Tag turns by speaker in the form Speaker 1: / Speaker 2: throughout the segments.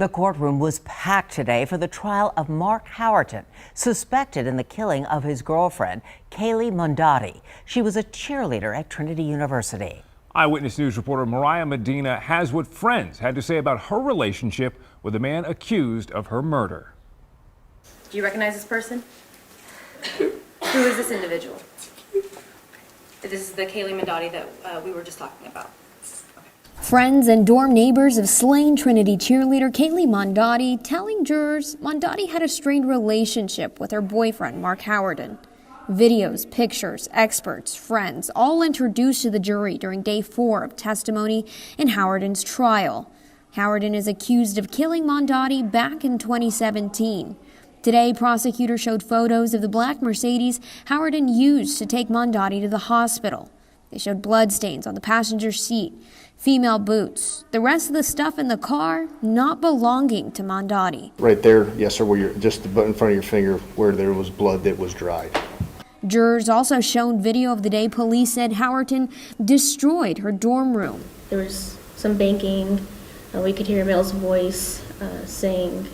Speaker 1: The courtroom was packed today for the trial of Mark Howerton, suspected in the killing of his girlfriend, Cayley Mandadi. She was a cheerleader at Trinity University.
Speaker 2: Eyewitness News reporter Mariah Medina has what friends had to say about her relationship with the man accused of her murder.
Speaker 3: Do you recognize this person? Who is this individual? This is the Cayley Mandadi that we were just talking about.
Speaker 4: Friends and dorm neighbors of slain Trinity cheerleader Cayley Mandadi telling jurors Mandadi had a strained relationship with her boyfriend, Mark Howerton. Videos, pictures, experts, friends, all introduced to the jury during day 4 of testimony in Howerton's trial. Howerton is accused of killing Mandadi back in 2017. Today, prosecutors showed photos of the black Mercedes Howerton used to take Mandadi to the hospital. They showed bloodstains on the passenger seat, female boots, the rest of the stuff in the car not belonging to Mandadi.
Speaker 5: Right there, yes sir, where you're just in front of your finger where there was blood that was dried.
Speaker 4: Jurors also shown video of the day police said Howerton destroyed her dorm room.
Speaker 6: There was some banging. We could hear a male's voice saying,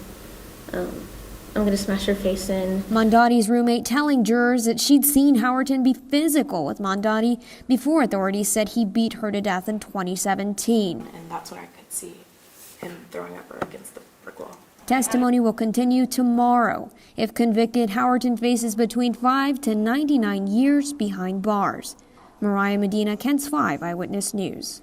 Speaker 6: I'm going to smash her face in.
Speaker 4: Mandadi's roommate telling jurors that she'd seen Howerton be physical with Mandadi before authorities said he beat her to death in 2017.
Speaker 3: And that's when I could see him throwing up her against the brick wall.
Speaker 4: Testimony will continue tomorrow. If convicted, Howerton faces between 5 to 99 years behind bars. Mariah Medina, KENS 5 Eyewitness News.